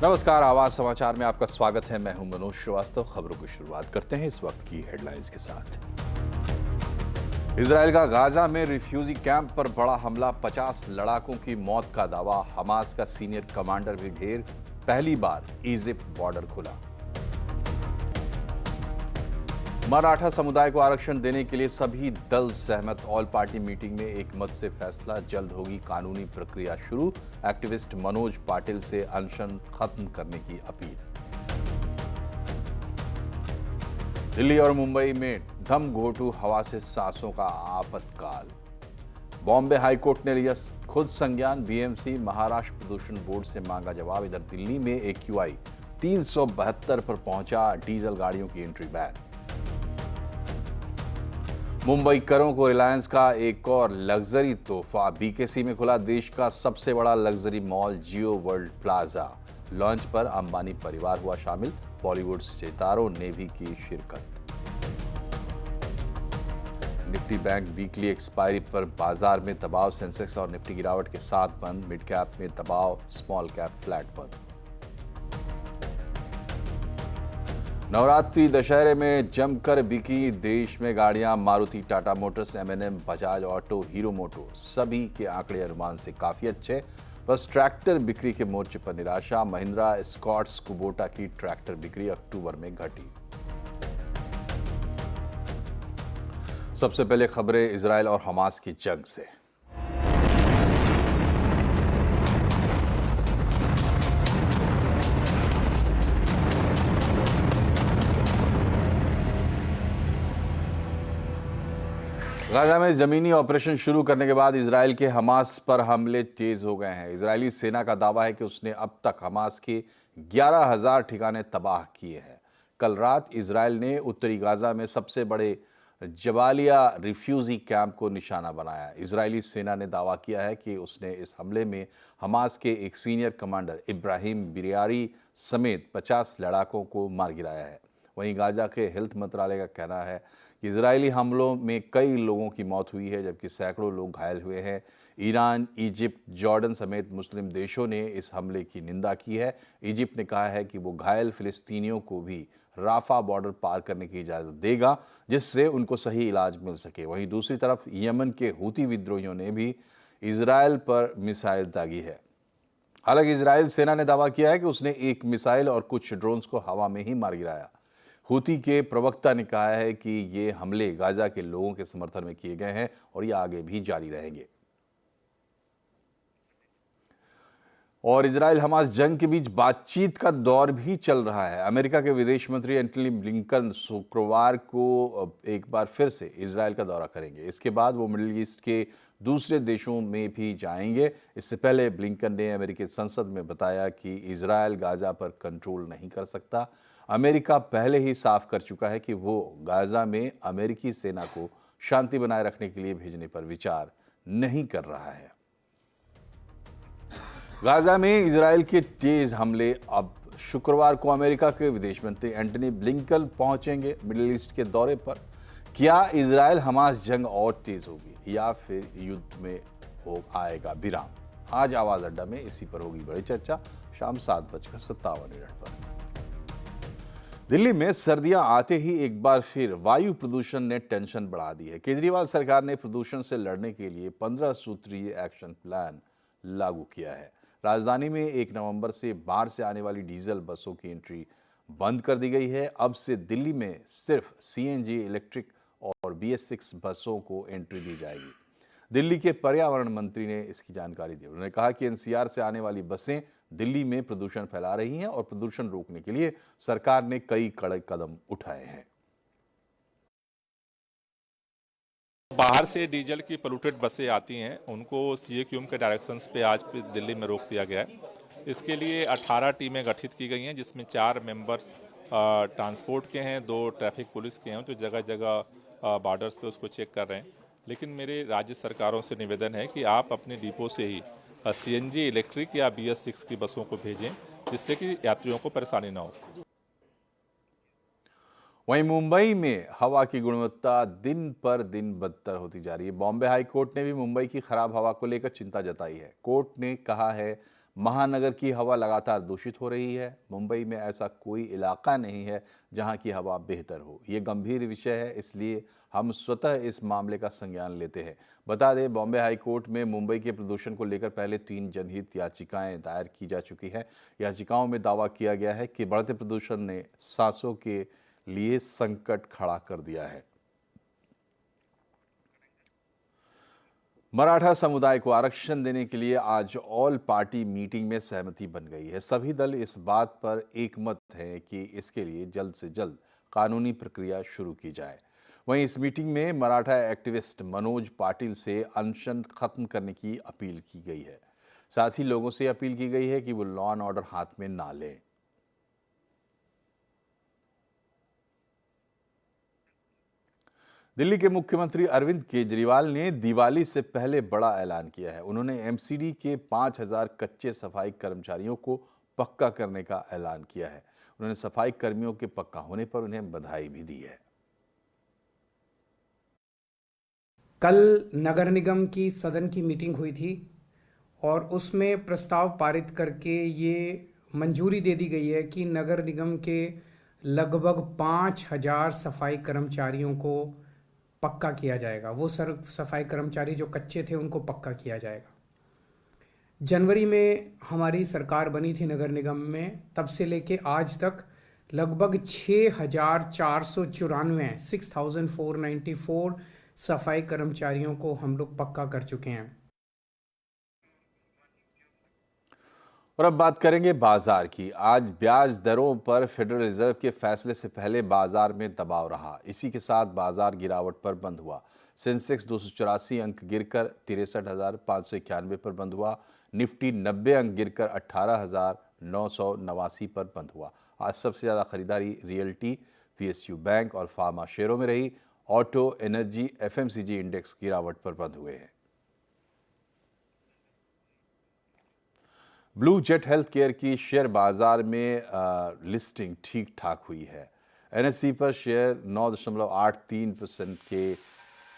नमस्कार, आवाज समाचार में आपका स्वागत है। मैं हूं मनोज श्रीवास्तव। खबरों की शुरुआत करते हैं इस वक्त की हेडलाइंस के साथ। इजराइल का गाजा में रिफ्यूजी कैंप पर बड़ा हमला, 50 लड़ाकों की मौत का दावा। हमास का सीनियर कमांडर भी ढेर। पहली बार इजिप्ट बॉर्डर खुला। मराठा समुदाय को आरक्षण देने के लिए सभी दल सहमत। ऑल पार्टी मीटिंग में एक मत से फैसला। जल्द होगी कानूनी प्रक्रिया शुरू। एक्टिविस्ट मनोज पाटिल से अनशन खत्म करने की अपील। दिल्ली और मुंबई में धमघोटू हवा से सांसों का आपातकाल। बॉम्बे हाईकोर्ट ने लिया खुद संज्ञान। बीएमसी महाराष्ट्र प्रदूषण बोर्ड से मांगा जवाब। इधर दिल्ली में एक्यूआई 372 पर पहुंचा। डीजल गाड़ियों की एंट्री बैन। मुंबई करों को रिलायंस का एक और लग्जरी तोहफा। बीकेसी में खुला देश का सबसे बड़ा लग्जरी मॉल जियो वर्ल्ड प्लाजा। लॉन्च पर अंबानी परिवार हुआ शामिल। बॉलीवुड सितारों ने भी की शिरकत। निफ्टी बैंक वीकली एक्सपायरी पर बाजार में दबाव। सेंसेक्स और निफ्टी गिरावट के साथ बंद। मिड कैप में दबाव, स्मॉल कैप फ्लैट बंद। नवरात्रि दशहरे में जमकर बिकी देश में गाड़ियां। Maruti, Tata Motors, MNM, Bajaj Auto, Hero Moto सभी के आंकड़े अनुमान से काफी अच्छे। बस ट्रैक्टर बिक्री के मोर्चे पर निराशा। महिंद्रा स्कॉट्स कुबोटा की ट्रैक्टर बिक्री अक्टूबर में घटी। सबसे पहले खबरें इजराइल और हमास की जंग से। गाजा में जमीनी ऑपरेशन शुरू करने के बाद इजराइल के हमास पर हमले तेज हो गए हैं। इजरायली सेना का दावा है कि उसने अब तक हमास के 11,000 ठिकाने तबाह किए हैं। कल रात इजराइल ने उत्तरी गाजा में सबसे बड़े जबालिया रिफ्यूजी कैंप को निशाना बनाया। इजरायली सेना ने दावा किया है कि उसने इस हमले में हमास के एक सीनियर कमांडर इब्राहिम बिरियारी समेत 50 लड़ाकों को मार गिराया है। वहीं गाजा के हेल्थ मंत्रालय का कहना है कि इजरायली हमलों में कई लोगों की मौत हुई है, जबकि सैकड़ों लोग घायल हुए हैं। ईरान, इजिप्ट, जॉर्डन समेत मुस्लिम देशों ने इस हमले की निंदा की है। इजिप्ट ने कहा है कि वो घायल फिलिस्तीनियों को भी राफा बॉर्डर पार करने की इजाज़त देगा, जिससे उनको सही इलाज मिल सके। वहीं दूसरी तरफ यमन के हूती विद्रोहियों ने भी इजरायल पर मिसाइल दागी है। हालांकि इजरायल सेना ने दावा किया है कि उसने एक मिसाइल और कुछ ड्रोन्स को हवा में ही मार गिराया। हूती के प्रवक्ता ने कहा है कि ये हमले गाजा के लोगों के समर्थन में किए गए हैं और ये आगे भी जारी रहेंगे। और इजराइल हमास जंग के बीच बातचीत का दौर भी चल रहा है। अमेरिका के विदेश मंत्री एंटनी ब्लिंकन शुक्रवार को एक बार फिर से इजराइल का दौरा करेंगे। इसके बाद वो मिडिल ईस्ट के दूसरे देशों में भी जाएंगे। इससे पहले ब्लिंकन ने अमेरिकी संसद में बताया कि इजराइल गाजा पर कंट्रोल नहीं कर सकता। अमेरिका पहले ही साफ कर चुका है कि वो गाजा में अमेरिकी सेना को शांति बनाए रखने के लिए भेजने पर विचार नहीं कर रहा है। गाजा में इजराइल के तेज हमले। अब शुक्रवार को अमेरिका के विदेश मंत्री एंटनी ब्लिंकन पहुंचेंगे मिडिल ईस्ट के दौरे पर। क्या इजराइल हमास जंग और तेज होगी या फिर युद्ध में हो आएगा विराम? आज आवाज अड्डा में इसी पर होगी बड़ी चर्चा। शाम 7:57 पर। दिल्ली में सर्दियां आते ही एक बार फिर वायु प्रदूषण ने टेंशन बढ़ा दी है। केजरीवाल सरकार ने प्रदूषण से लड़ने के लिए 15 सूत्रीय एक्शन प्लान लागू किया है। राजधानी में 1 नवंबर से बाहर से आने वाली डीजल बसों की एंट्री बंद कर दी गई है। अब से दिल्ली में सिर्फ सीएनजी, इलेक्ट्रिक और BS6 बसों को एंट्री दी जाएगी। दिल्ली के पर्यावरण मंत्री ने इसकी जानकारी दी। उन्होंने कहा कि एनसीआर से आने वाली बसें दिल्ली में प्रदूषण फैला रही हैं और प्रदूषण रोकने के लिए सरकार ने कई कड़े कदम उठाए हैं। बाहर से डीजल की पोल्यूटेड बसें आती हैं, उनको CAQM के डायरेक्शंस पे आज दिल्ली में रोक दिया गया है। इसके लिए 18 टीमें गठित की गई हैं, जिसमें 4 मेंबर्स ट्रांसपोर्ट के हैं, 2 ट्रैफिक पुलिस के हैं, जो जगह जगह बॉर्डर्स पे उसको चेक कर रहे हैं। लेकिन मेरे राज्य सरकारों से निवेदन है कि आप अपने डिपो से ही CNG, इलेक्ट्रिक या BS6 की बसों को भेजें, जिससे कि यात्रियों को परेशानी ना हो। वहीं मुंबई में हवा की गुणवत्ता दिन पर दिन बदतर होती जा रही है। बॉम्बे हाई कोर्ट ने भी मुंबई की खराब हवा को लेकर चिंता जताई है। कोर्ट ने कहा है महानगर की हवा लगातार दूषित हो रही है। मुंबई में ऐसा कोई इलाका नहीं है जहां की हवा बेहतर हो। ये गंभीर विषय है, इसलिए हम स्वतः इस मामले का संज्ञान लेते हैं। बता दें, बॉम्बे हाई कोर्ट में मुंबई के प्रदूषण को लेकर पहले 3 जनहित याचिकाएं दायर की जा चुकी हैं। याचिकाओं में दावा किया गया है कि बढ़ते प्रदूषण ने सांसों के लिए संकट खड़ा कर दिया है। मराठा समुदाय को आरक्षण देने के लिए आज ऑल पार्टी मीटिंग में सहमति बन गई है। सभी दल इस बात पर एकमत हैं कि इसके लिए जल्द से जल्द कानूनी प्रक्रिया शुरू की जाए। वहीं इस मीटिंग में मराठा एक्टिविस्ट मनोज पाटिल से अनशन खत्म करने की अपील की गई है। साथ ही लोगों से अपील की गई है कि वो लॉ एंड ऑर्डर हाथ में ना लें। दिल्ली के मुख्यमंत्री अरविंद केजरीवाल ने दिवाली से पहले बड़ा ऐलान किया है। उन्होंने एमसीडी के 5000 कच्चे सफाई कर्मचारियों को पक्का करने का ऐलान किया है। उन्होंने सफाई कर्मियों के पक्का होने पर उन्हें बधाई भी दी है। कल नगर निगम की सदन की मीटिंग हुई थी और उसमें प्रस्ताव पारित करके ये मंजूरी दे दी गई है कि नगर निगम के लगभग 5000 सफाई कर्मचारियों को पक्का किया जाएगा। वो सफाई कर्मचारी जो कच्चे थे उनको पक्का किया जाएगा। जनवरी में हमारी सरकार बनी थी नगर निगम में, तब से लेके आज तक लगभग 6494 सफाई कर्मचारियों को हम लोग पक्का कर चुके हैं। और अब बात करेंगे बाजार की। आज ब्याज दरों पर फेडरल रिजर्व के फैसले से पहले बाजार में दबाव रहा। इसी के साथ बाजार गिरावट पर बंद हुआ। सेंसेक्स 284 अंक गिरकर 63,591 पर बंद हुआ। निफ्टी 90 अंक गिरकर 18,989 पर बंद हुआ। आज सबसे ज्यादा खरीदारी रियल्टी, पीएसयू बैंक और फार्मा शेयरों में रही। ऑटो, एनर्जी, एफएमसीजी इंडेक्स गिरावट पर बंद हुए हैं। ब्लू जेट हेल्थ केयर की शेयर बाजार में लिस्टिंग ठीक ठाक हुई है। एनएसई पर शेयर 9.83% के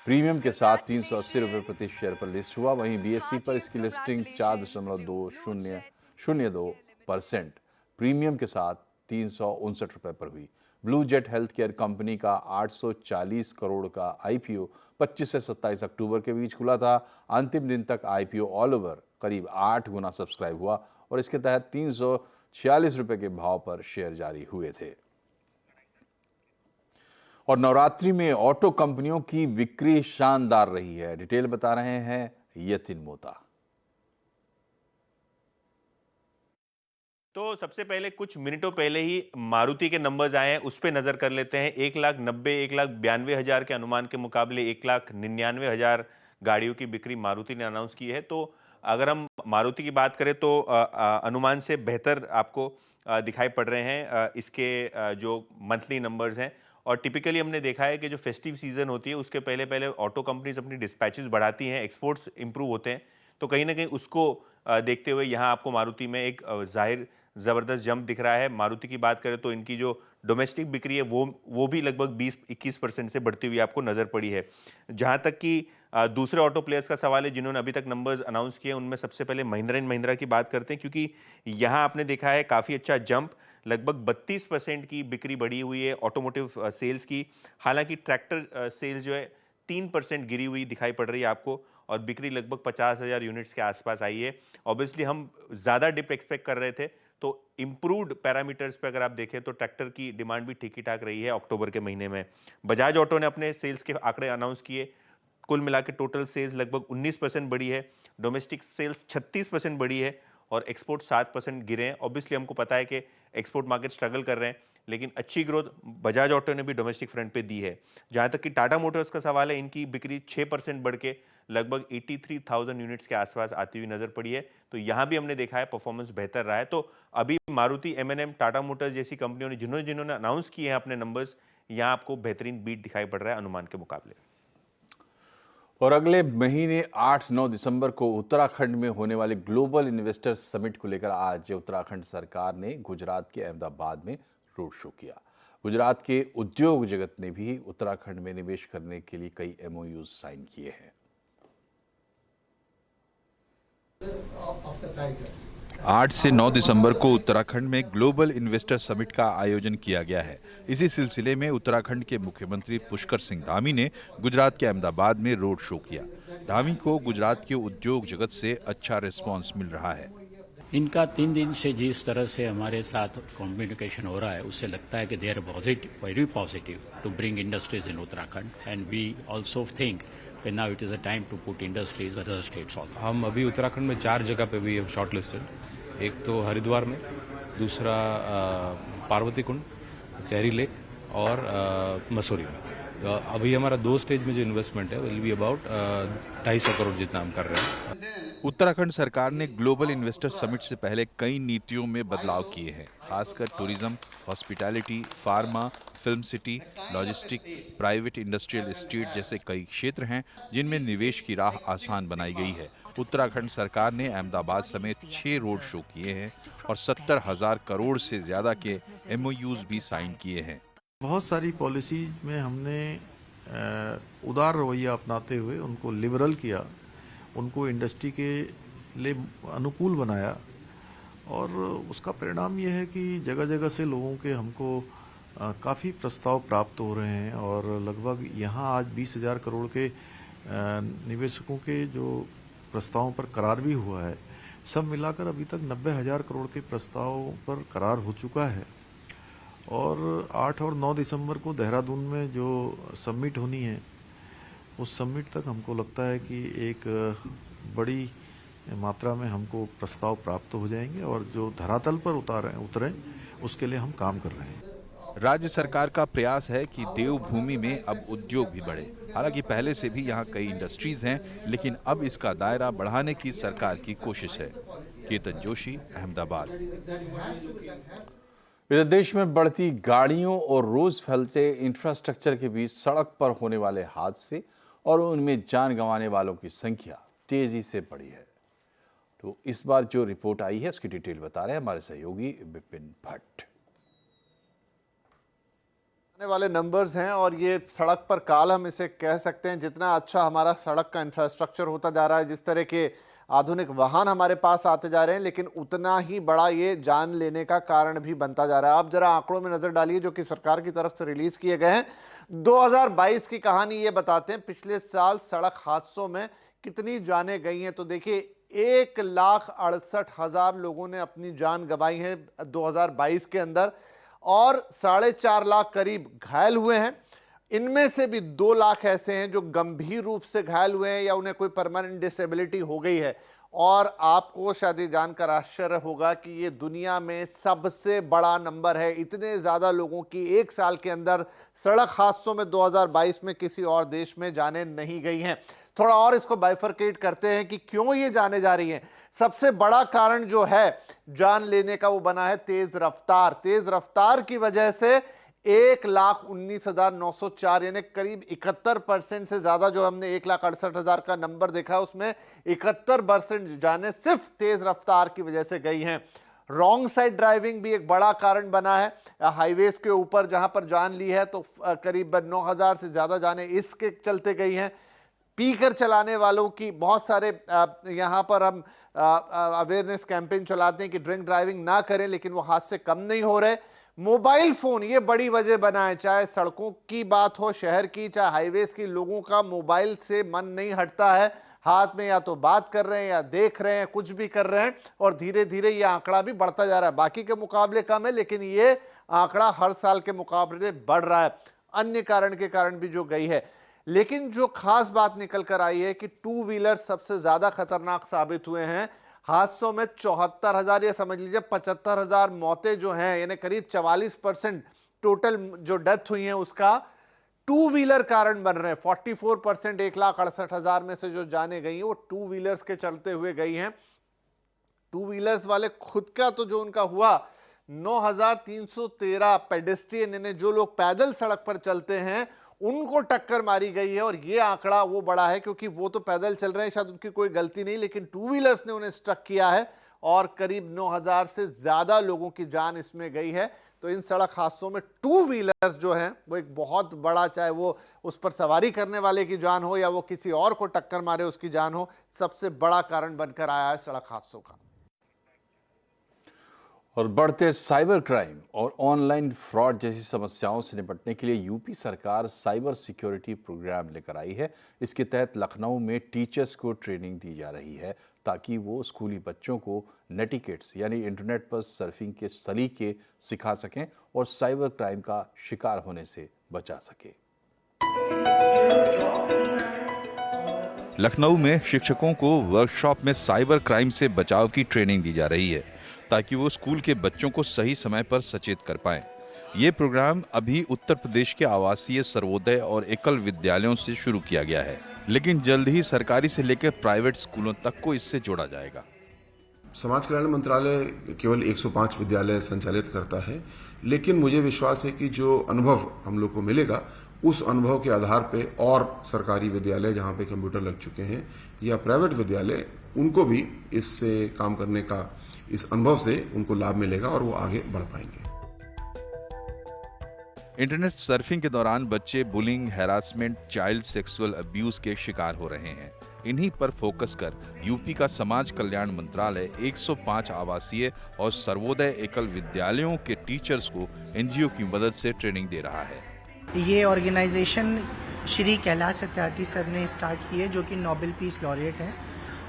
प्रीमियम के साथ 380 रुपये प्रति शेयर पर लिस्ट हुआ। वहीं बीएसई पर इसकी लिस्टिंग 4.2002% प्रीमियम के साथ 359 रुपये पर हुई। Blue jet health care company का 840 करोड़ का आईपीओ 25 से 27 अक्टूबर के बीच खुला था। अंतिम दिन तक आईपीओ ऑल ओवर करीब 8 गुना सब्सक्राइब हुआ और इसके तहत 346 रुपए के भाव पर शेयर जारी हुए थे। और नवरात्रि में ऑटो कंपनियों की बिक्री शानदार रही है। डिटेल बता रहे हैं यतिन मोता। तो सबसे पहले कुछ मिनटों पहले ही मारुति के नंबर्स आए हैं, उस पर नजर कर लेते हैं। 1,90,1,92,000 के अनुमान के मुकाबले 1,99,000 गाड़ियों की बिक्री मारुति ने अनाउंस की है। तो अगर हम मारुति की बात करें तो अनुमान से बेहतर आपको दिखाई पड़ रहे हैं इसके जो मंथली नंबर्स हैं। और टिपिकली हमने देखा है कि जो फेस्टिव सीजन होती है उसके पहले पहले ऑटो कंपनीज अपनी डिस्पैचेस बढ़ाती हैं, एक्सपोर्ट्स इंप्रूव होते हैं। तो कहीं ना कहीं उसको देखते हुए यहाँ आपको मारुति में एक जाहिर ज़बरदस्त जंप दिख रहा है। मारुति की बात करें तो इनकी जो डोमेस्टिक बिक्री है वो भी लगभग 20-21% से बढ़ती हुई आपको नज़र पड़ी है। जहाँ तक कि दूसरे ऑटो प्लेयर्स का सवाल है जिन्होंने अभी तक नंबर्स अनाउंस किए, उनमें सबसे पहले महिंद्रा एंड महिंद्रा की बात करते हैं, क्योंकि यहाँ आपने देखा है काफ़ी अच्छा जंप, लगभग 32% की बिक्री बढ़ी हुई है ऑटोमोटिव सेल्स की। हालांकि ट्रैक्टर सेल्स जो है 3% गिरी हुई दिखाई पड़ रही है आपको और बिक्री लगभग 50,000 यूनिट्स के आसपास आई है। ऑब्वियसली हम ज़्यादा डिप एक्सपेक्ट कर रहे थे, तो इम्प्रूव्ड पैरामीटर्स पे अगर आप देखें तो ट्रैक्टर की डिमांड भी ठीक ही ठाक रही है अक्टूबर के महीने में। बजाज ऑटो ने अपने सेल्स के आंकड़े अनाउंस किए, कुल मिला के टोटल सेल्स लगभग 19% बढ़ी है, डोमेस्टिक सेल्स 36% बढ़ी है और एक्सपोर्ट 7% गिरे हैं। ऑब्वियसली हमको पता है कि एक्सपोर्ट मार्केट स्ट्रगल कर रहे हैं, लेकिन अच्छी ग्रोथ बजाज ऑटो ने भी डोमेस्टिक फ्रंट पे दी है। जहां तक कि टाटा मोटर्स का सवाल है, इनकी बिक्री 6% बढ़ के लगभग 83,000 यूनिट्स के आसपास आती हुई नजर पड़ी है। तो यहां भी हमने देखा है परफॉर्मेंस बेहतर रहा है। तो अभी मारुति, एमएनएम, टाटा मोटर्स जैसी कंपनियों ने जिन्होंने अनाउंस किए हैं अपने नंबर्स, यहां आपको बेहतरीन बीट दिखाई पड़ रहा है अनुमान के मुकाबले। और अगले महीने 8-9 दिसंबर को उत्तराखंड में होने वाले ग्लोबल इन्वेस्टर्स समिट को लेकर आज उत्तराखंड सरकार ने गुजरात के अहमदाबाद में रोड शो किया। गुजरात के उद्योग जगत ने भी उत्तराखंड में निवेश करने के लिए कई एमओयूज साइन किए हैं। Of the tigers. 8 से 9 दिसंबर को उत्तराखंड में ग्लोबल इन्वेस्टर समिट का आयोजन किया गया है। इसी सिलसिले में उत्तराखंड के मुख्यमंत्री पुष्कर सिंह धामी ने गुजरात के अहमदाबाद में रोड शो किया। धामी को गुजरात के उद्योग जगत से अच्छा रिस्पांस मिल रहा है। इनका 3 दिन से जिस तरह से हमारे साथ कम्युनिकेशन हो रहा है, उससे लगता है कि they are very positive to bring industries in Uttarakhand and we also think now it is a time to put industries other states also. हम अभी उत्तराखंड में 4 जगह पे भी शॉर्ट लिस्टेड, एक तो हरिद्वार में, दूसरा पार्वती कुंड, तेहरी लेक और मसूरी में। अभी हमारा 2 स्टेज में जो इन्वेस्टमेंट है विल बी अबाउट 250 करोड़ जितना हम कर रहे हैं। उत्तराखंड सरकार ने ग्लोबल इन्वेस्टर समिट से पहले कई नीतियों में बदलाव किए हैं। खासकर tourism, hospitality, pharma, film city, logistic, private industrial estate जैसे कई क्षेत्र हैं जिनमें निवेश की राह आसान बनाई गई है। उत्तराखंड सरकार ने अहमदाबाद समेत 6 रोड शो किए हैं और 70,000 करोड़ से ज्यादा के MOUs भी साइन किए हैं। बहुत सारी पॉलिसीज में हमने उदार रवैया अपनाते हुए उनको लिबरल किया, उनको इंडस्ट्री के लिए अनुकूल बनाया और उसका परिणाम ये है कि जगह जगह से लोगों के हमको काफ़ी प्रस्ताव प्राप्त हो रहे हैं और लगभग यहाँ आज 20,000 करोड़ के निवेशकों के जो प्रस्तावों पर करार भी हुआ है। सब मिलाकर अभी तक 90,000 करोड़ के प्रस्ताव पर करार हो चुका है और 8 और 9 दिसंबर को देहरादून में जो समिट होनी है, उस समिट तक हमको लगता है कि एक बड़ी मात्रा में हमको प्रस्ताव प्राप्त हो जाएंगे और जो धरातल पर उतरें उसके लिए हम काम कर रहे हैं। राज्य सरकार का प्रयास है कि देवभूमि में अब उद्योग भी बढ़े। हालांकि पहले से भी यहाँ कई इंडस्ट्रीज हैं, लेकिन अब इसका दायरा बढ़ाने की सरकार की कोशिश है। केतन जोशी, अहमदाबाद। इधर देश में बढ़ती गाड़ियों और रोज फैलते इंफ्रास्ट्रक्चर के बीच सड़क पर होने वाले हादसे और उनमें जान गंवाने वालों की संख्या तेजी से बढ़ी है। तो इस बार जो रिपोर्ट आई है उसकी डिटेल बता रहे हैं हमारे सहयोगी विपिन भट्ट। आने वाले नंबर्स हैं और ये सड़क पर काल हम इसे कह सकते हैं। जितना अच्छा हमारा सड़क का इंफ्रास्ट्रक्चर होता जा रहा है, जिस तरह के आधुनिक वाहन हमारे पास आते जा रहे हैं, लेकिन उतना ही बड़ा ये जान लेने का कारण भी बनता जा रहा है। आप जरा आंकड़ों में नजर डालिए जो कि सरकार की तरफ से रिलीज किए गए हैं। 2022 की कहानी ये बताते हैं पिछले साल सड़क हादसों में कितनी जानें गई हैं। तो देखिए 1,68,000 लोगों ने अपनी जान गंवाई है 2022 के अंदर और 4.5 लाख करीब घायल हुए हैं। इनमें से भी 2 लाख ऐसे हैं जो गंभीर रूप से घायल हुए हैं या उन्हें कोई परमानेंट डिसेबिलिटी हो गई है। और आपको शायद ये जानकर आश्चर्य होगा कि ये दुनिया में सबसे बड़ा नंबर है। इतने ज्यादा लोगों की एक साल के अंदर सड़क हादसों में 2022 में किसी और देश में जाने नहीं गई हैं। थोड़ा और इसको बाइफरकेट करते हैं कि क्यों ये जाने जा रही हैं। सबसे बड़ा कारण जो है जान लेने का वो बना है तेज रफ्तार। तेज रफ्तार की वजह से 1,19,904 यानी करीब 71% से ज्यादा, जो हमने 1,68,000 का नंबर देखा उसमें 71% जाने सिर्फ तेज रफ्तार की वजह से गई हैं। रॉन्ग साइड ड्राइविंग भी एक बड़ा कारण बना है। हाईवेज के ऊपर जहां पर जान ली है तो करीब 9,000 से ज्यादा जाने इसके चलते गई हैं। पीकर चलाने वालों की बहुत सारे यहाँ पर हम अवेयरनेस कैंपेन चलाते हैं कि ड्रिंक ड्राइविंग ना करें, लेकिन वो हादसे कम नहीं हो रहे। मोबाइल फोन ये बड़ी वजह बना है, चाहे सड़कों की बात हो शहर की, चाहे हाईवेज की, लोगों का मोबाइल से मन नहीं हटता है। हाथ में या तो बात कर रहे हैं या देख रहे हैं, कुछ भी कर रहे हैं और धीरे धीरे ये आंकड़ा भी बढ़ता जा रहा है। बाकी के मुकाबले कम है, लेकिन ये आंकड़ा हर साल के मुकाबले बढ़ रहा है, अन्य कारण के कारण भी जो गई है। लेकिन जो खास बात निकल कर आई है कि 2 व्हीलर सबसे ज्यादा खतरनाक साबित हुए हैं। हादसों में 74,000 या समझ लीजिए 75,000 मौतें जो हैं, यानी करीब 44% टोटल जो डेथ हुई हैं उसका 2 व्हीलर कारण बन रहे हैं। 44% 1,68,000 में से जो जाने गई हैं वो 2 व्हीलर्स के चलते हुए गई हैं। 2 व्हीलर्स वाले खुद का तो जो उनका हुआ 9,313 पेडेस्ट्रियन, यानी जो लोग पैदल सड़क पर चलते हैं उनको टक्कर मारी गई है। और ये आंकड़ा वो बड़ा है क्योंकि वो तो पैदल चल रहे हैं, शायद उनकी कोई गलती नहीं, लेकिन 2 व्हीलर्स ने उन्हें स्ट्रक किया है और करीब 9,000 से ज्यादा लोगों की जान इसमें गई है। तो इन सड़क हादसों में 2 व्हीलर्स जो हैं वो एक बहुत बड़ा, चाहे वो उस पर सवारी करने वाले की जान हो या वो किसी और को टक्कर मारे उसकी जान हो, सबसे बड़ा कारण बनकर आया है सड़क हादसों का। और बढ़ते साइबर क्राइम और ऑनलाइन फ्रॉड जैसी समस्याओं से निपटने के लिए यूपी सरकार साइबर सिक्योरिटी प्रोग्राम लेकर आई है। इसके तहत लखनऊ में टीचर्स को ट्रेनिंग दी जा रही है ताकि वो स्कूली बच्चों को नेटिकेट्स यानी इंटरनेट पर सर्फिंग के सलीके सिखा सकें और साइबर क्राइम का शिकार होने से बचा सकें। लखनऊ में शिक्षकों को वर्कशॉप में साइबर क्राइम से बचाव की ट्रेनिंग दी जा रही है ताकि वो स्कूल के बच्चों को सही समय पर सचेत कर पाएं। ये प्रोग्राम अभी उत्तर प्रदेश के आवासीय सर्वोदय और एकल विद्यालयों से शुरू किया गया है, लेकिन जल्द ही सरकारी से लेकर प्राइवेट स्कूलों तक को इससे जोड़ा जाएगा। समाज कल्याण मंत्रालय केवल 105 विद्यालय संचालित करता है, लेकिन मुझे विश्वास है कि जो अनुभव हम लोग को मिलेगा उस अनुभव के आधार पे और सरकारी विद्यालय जहां पे कंप्यूटर लग चुके हैं या प्राइवेट विद्यालय, उनको भी इससे काम करने का, इस अनुभव से उनको लाभ मिलेगा और वो आगे बढ़ पाएंगे। इंटरनेट सर्फिंग के दौरान बच्चे bullying, harassment, child sexual abuse के शिकार हो रहे हैं। इन्हीं पर फोकस कर यूपी का समाज कल्याण मंत्रालय 105 आवासीय और सर्वोदय एकल विद्यालयों के टीचर्स को एनजीओ की मदद से ट्रेनिंग दे रहा है। ये ऑर्गेनाइजेशन श्री कैलाश सत्यार्थी सर ने स्टार्ट की है, जो कि नोबेल पीस लॉरिएट है।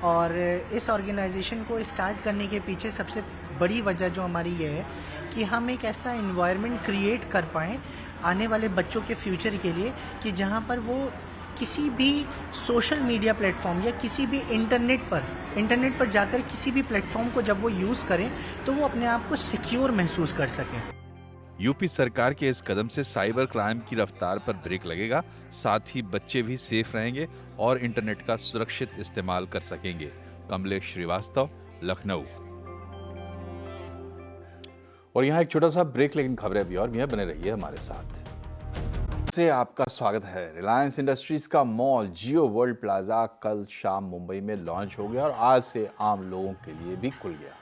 और इस ऑर्गेनाइजेशन को स्टार्ट करने के पीछे सबसे बड़ी वजह जो हमारी ये है कि हम एक ऐसा इन्वायरमेंट क्रिएट कर पाएँ आने वाले बच्चों के फ्यूचर के लिए कि जहाँ पर वो किसी भी सोशल मीडिया प्लेटफॉर्म या किसी भी इंटरनेट पर जाकर किसी भी प्लेटफॉर्म को जब वो यूज़ करें तो वो अपने आप को सिक्योर महसूस कर सकें। यूपी सरकार के इस कदम से साइबर क्राइम की रफ्तार पर ब्रेक लगेगा, साथ ही बच्चे भी सेफ रहेंगे और इंटरनेट का सुरक्षित इस्तेमाल कर सकेंगे। कमलेश श्रीवास्तव, लखनऊ। और यहाँ एक छोटा सा ब्रेक, लेकिन खबरें भी और भी हैं, बने रहिए हमारे साथ। से आपका स्वागत है। रिलायंस इंडस्ट्रीज का मॉल जियो वर्ल्ड प्लाजा कल शाम मुंबई में लॉन्च हो गया और आज से आम लोगों के लिए भी खुल गया।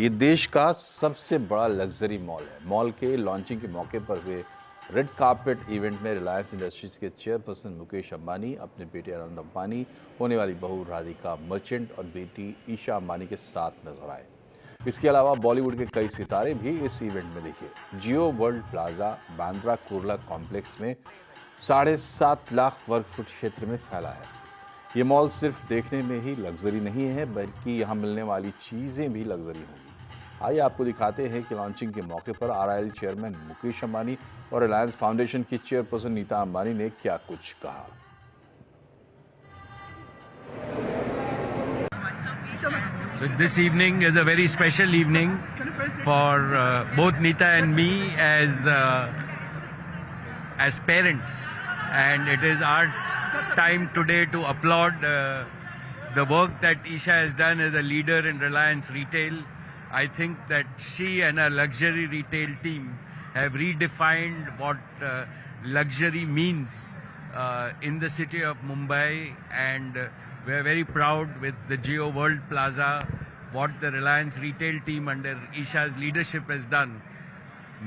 ये देश का सबसे बड़ा लग्जरी मॉल है। मॉल के लॉन्चिंग के मौके पर हुए रेड कार्पेट इवेंट में रिलायंस इंडस्ट्रीज के चेयरपर्सन मुकेश अंबानी अपने बेटे अनंत अंबानी, होने वाली बहू राधिका मर्चेंट और बेटी ईशा अंबानी के साथ नजर आए। इसके अलावा बॉलीवुड के कई सितारे भी इस इवेंट में दिखे। Jio World Plaza Bandra Kurla complex में 7.5 लाख वर्ग फुट क्षेत्र में फैला है। ये मॉल सिर्फ देखने में ही लग्जरी नहीं है, बल्कि यहाँ मिलने वाली चीज़ें भी लग्जरी होंगी। आइए आपको दिखाते हैं कि लॉन्चिंग के मौके पर RIL चेयरमैन मुकेश अंबानी और रिलायंस फाउंडेशन की चेयरपर्सन नीता अंबानी ने क्या कुछ कहा। So this evening is a very special evening for both Neeta and me as parents, and it is our time today to applaud the work that Isha has done as a leader in Reliance Retail. I think that she and her luxury retail team have redefined what luxury means in the city of Mumbai, and we are very proud with the Jio World Plaza. What the Reliance retail team under Isha's leadership has done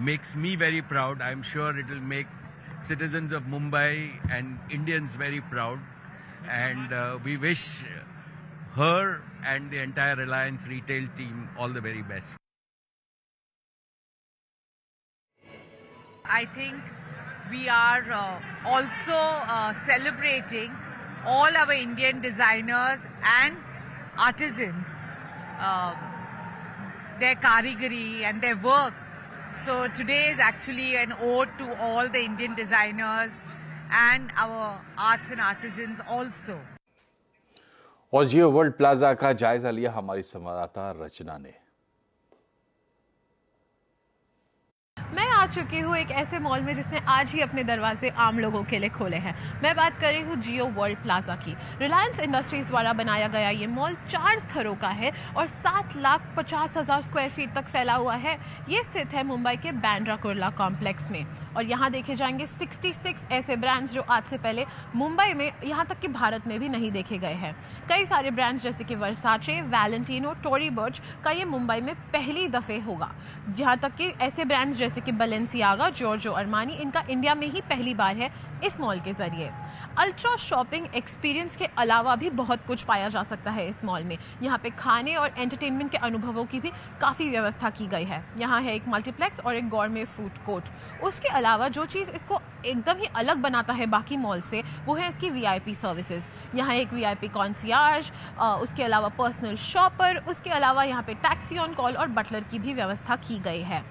makes me very proud. I'm sure it will make citizens of Mumbai and Indians very proud, and we wish her and the entire Reliance retail team all the very best. I think we are also celebrating all our Indian designers and artisans, their karigari and their work. So today is actually an ode to all the Indian designers and our arts and artisans also. और जियो World plaza का जायजा लिया हमारी संवाददाता रचना ने। मैं आ चुकी हूँ एक ऐसे मॉल में जिसने आज ही अपने दरवाजे आम लोगों के लिए खोले हैं। मैं बात कर रही हूँ जियो वर्ल्ड प्लाजा की। रिलायंस इंडस्ट्रीज द्वारा बनाया गया ये मॉल 4 स्तरों का है और 7,50,000 स्क्वायर फीट तक फैला हुआ है। ये स्थित है मुंबई के बांद्रा कुर्ला कॉम्प्लेक्स में और यहाँ देखे जाएंगे 66 ऐसे ब्रांड्स जो आज से पहले मुंबई में, यहाँ तक कि भारत में भी नहीं देखे गए हैं। कई सारे ब्रांड्स जैसे कि वर्साचे, वैलेंटिनो, टोरी बर्च का ये मुंबई में पहली दफ़े होगा। जहाँ तक कि ऐसे ब्रांड्स जैसे कि बैलेंसियागा, जॉर्जो अरमानी, इनका इंडिया में ही पहली बार है इस मॉल के ज़रिए। अल्ट्रा शॉपिंग एक्सपीरियंस के अलावा भी बहुत कुछ पाया जा सकता है इस मॉल में। यहाँ पे खाने और एंटरटेनमेंट के अनुभवों की भी काफ़ी व्यवस्था की गई है। यहाँ है एक मल्टीप्लेक्स और एक गॉर्मे फूड कोर्ट। उसके अलावा जो चीज़ इसको एकदम ही अलग बनाता है बाकी मॉल से, वो है इसकी VIP सर्विसेज। यहाँ एक VIP कॉन्सियार्ज, उसके अलावा पर्सनल शॉपर, उसके अलावा यहाँ पे टैक्सी ऑन कॉल और बटलर की भी व्यवस्था की गई है।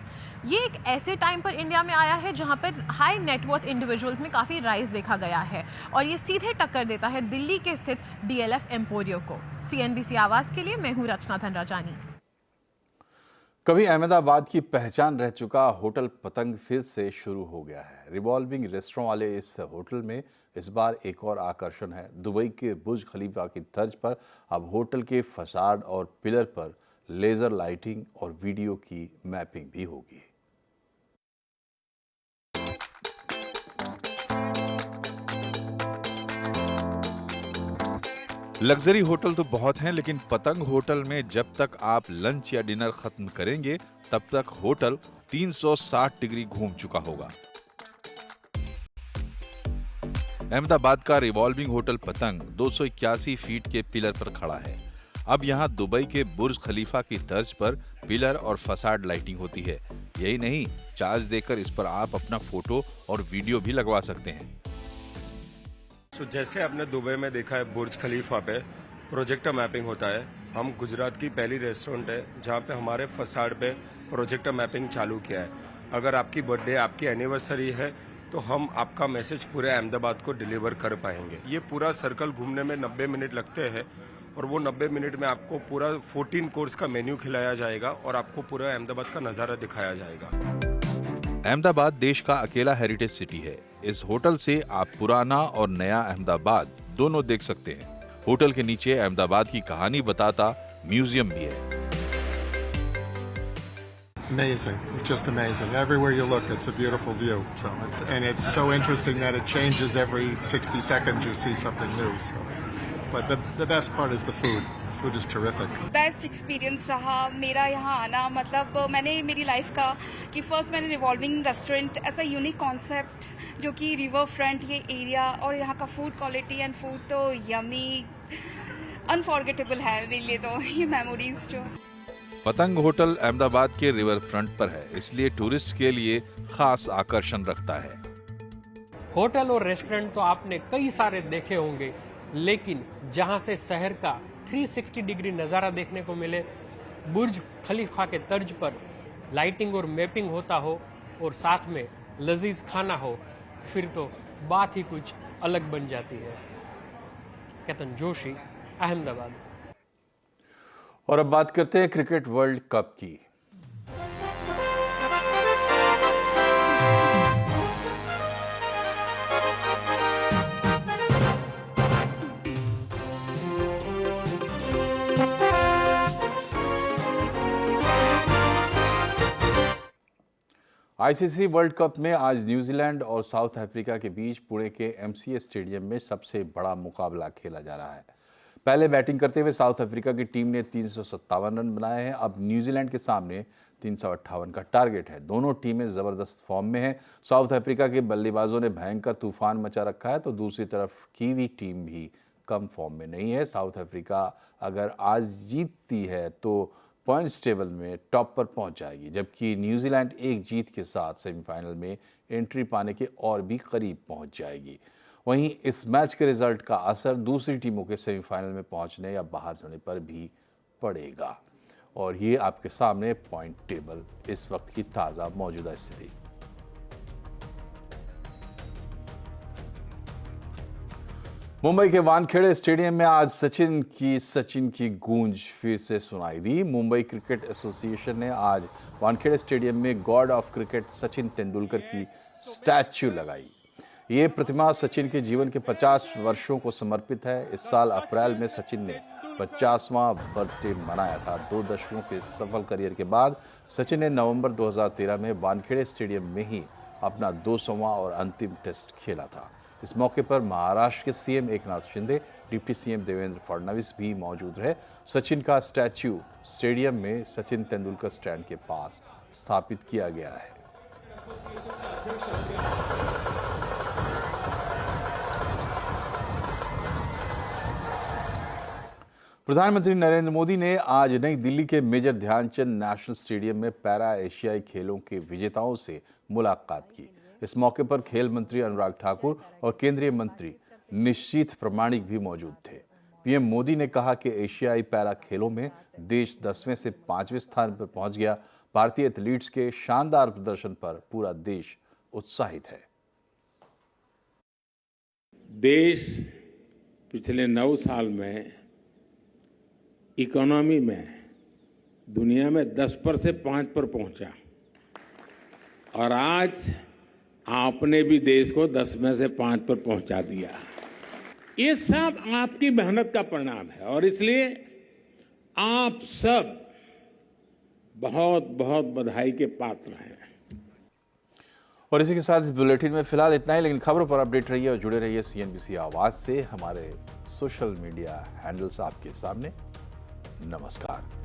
ये एक ऐसे टाइम पर इंडिया में आया है जहाँ पर हाई नेटवर्थ इंडिविजुअल्स में काफ़ी राइज देखा गया है और ये सीधे टक्कर देता है दिल्ली के स्थित DLF एम्पोरियो को। CNBC आवाज़ के लिए मैं हूँ रचना धनराजानी। कभी अहमदाबाद की पहचान रह चुका होटल पतंग फिर से शुरू हो गया है। रिवॉल्विंग रेस्टोरेंट वाले इस होटल में इस बार एक और आकर्षण है। दुबई के बुर्ज खलीफा की तर्ज पर अब होटल के फसाड और पिलर पर लेजर लाइटिंग और वीडियो की मैपिंग भी होगी। लग्जरी होटल तो बहुत हैं, लेकिन पतंग होटल में जब तक आप लंच या डिनर खत्म करेंगे तब तक होटल 360 डिग्री घूम चुका होगा। अहमदाबाद का रिवॉल्विंग होटल पतंग 281 फीट के पिलर पर खड़ा है। अब यहाँ दुबई के बुर्ज खलीफा की तर्ज पर पिलर और फसाड लाइटिंग होती है। यही नहीं, चार्ज देकर इस पर आप अपना फोटो और वीडियो भी लगवा सकते हैं। जैसे आपने दुबई में देखा है बुर्ज खलीफा पे प्रोजेक्टर मैपिंग होता है, हम गुजरात की पहली रेस्टोरेंट है जहाँ पे हमारे फसाड पे प्रोजेक्टर मैपिंग चालू किया है। अगर आपकी बर्थडे, आपकी एनिवर्सरी है तो हम आपका मैसेज पूरे अहमदाबाद को डिलीवर कर पाएंगे। ये पूरा सर्कल घूमने में 90 मिनट लगते हैं और वो 90 मिनट में आपको पूरा 14 कोर्स का मेन्यू खिलाया जाएगा और आपको पूरा अहमदाबाद का नज़ारा दिखाया जाएगा। अहमदाबाद देश का अकेला हेरिटेज सिटी है। इस होटल से आप पुराना और नया अहमदाबाद दोनों देख सकते हैं। होटल के नीचे अहमदाबाद की कहानी बताता म्यूजियम भी है। Amazing. It's just amazing. Everywhere you look, it's a beautiful view. So it's so interesting that it changes every 60 seconds. You see something new. So, but the best part is the food. The food is terrific. Best experience रहा मेरा यहाँ आना। मतलब मैंने मेरी life का कि first मैंने रिवॉल्विंग रेस्टोरेंट, ऐसा यूनिक कॉन्सेप्ट जो कि रिवर फ्रंट ये एरिया और यहाँ का फूड क्वालिटी एंड फूड तो यमी, अनफॉरगेटेबल है मेरे लिए तो ये मेमोरीज जो। पतंग होटल अहमदाबाद के रिवर फ्रंट पर है, इसलिए टूरिस्ट के लिए खास आकर्षण रखता है। होटल और रेस्टोरेंट तो आपने कई सारे देखे होंगे, लेकिन जहां से शहर का 360 डिग्री नज़ारा देखने को मिले, बुर्ज खलीफा के तर्ज पर लाइटिंग और मैपिंग होता हो और साथ में लजीज खाना हो, फिर तो बात ही कुछ अलग बन जाती है। केतन जोशी, अहमदाबाद। और अब बात करते हैं क्रिकेट वर्ल्ड कप की। ICC वर्ल्ड कप में आज न्यूजीलैंड और साउथ अफ्रीका के बीच पुणे के MCA स्टेडियम में सबसे बड़ा मुकाबला खेला जा रहा है। पहले बैटिंग करते हुए साउथ अफ्रीका की टीम ने 357 रन बनाए हैं। अब न्यूजीलैंड के सामने 358 का टारगेट है। दोनों टीमें ज़बरदस्त फॉर्म में हैं। साउथ अफ्रीका के बल्लेबाजों ने भयंकर तूफान मचा रखा है, तो दूसरी तरफ कीवी टीम भी कम फॉर्म में नहीं है। साउथ अफ्रीका अगर आज जीतती है तो पॉइंट्स टेबल में टॉप पर पहुंच जाएगी, जबकि न्यूजीलैंड एक जीत के साथ सेमीफाइनल में एंट्री पाने के और भी करीब पहुंच जाएगी। वहीं इस मैच के रिजल्ट का असर दूसरी टीमों के सेमीफाइनल में पहुंचने या बाहर जाने पर भी पड़ेगा। और ये आपके सामने पॉइंट टेबल इस वक्त की ताज़ा मौजूदा स्थिति। मुंबई के वानखेड़े स्टेडियम में आज सचिन की गूंज फिर से सुनाई दी। मुंबई क्रिकेट एसोसिएशन ने आज वानखेड़े स्टेडियम में God of cricket Sachin Tendulkar की स्टैच्यू लगाई। ये प्रतिमा सचिन के जीवन के 50 वर्षों को समर्पित है। इस साल अप्रैल में सचिन ने 50वां बर्थडे मनाया था। 2 दशकों के सफल करियर के बाद सचिन ने नवंबर 2013 में वानखेड़े स्टेडियम में ही अपना 200वां और अंतिम टेस्ट खेला था। इस मौके पर महाराष्ट्र के CM Eknath Shinde, deputy CM Devendra Fadnavis भी मौजूद रहे। सचिन का स्टैच्यू स्टेडियम में सचिन तेंदुलकर स्टैंड के पास स्थापित किया गया है। प्रधानमंत्री नरेंद्र मोदी ने आज नई दिल्ली के मेजर ध्यानचंद नेशनल स्टेडियम में पैरा एशियाई खेलों के विजेताओं से मुलाकात की। इस मौके पर खेल मंत्री अनुराग ठाकुर और केंद्रीय मंत्री निश्चित प्रामाणिक भी मौजूद थे। पीएम मोदी ने कहा कि एशियाई पैरा खेलों में देश 10वें से 5वें स्थान पर पहुंच गया। भारतीय एथलीट्स के शानदार प्रदर्शन पर पूरा देश उत्साहित है। देश पिछले 9 साल में इकोनॉमी में दुनिया में 10 पर से 5 पर पहुंचा और आज आपने भी देश को 10 में से 5 पर पहुंचा दिया। ये सब आपकी मेहनत का परिणाम है और इसलिए आप सब बहुत बहुत बधाई के पात्र हैं। और इसी के साथ इस बुलेटिन में फिलहाल इतना ही, लेकिन खबरों पर अपडेट रहिए और जुड़े रहिए CNBC आवाज से। हमारे सोशल मीडिया हैंडल्स आपके सामने। नमस्कार।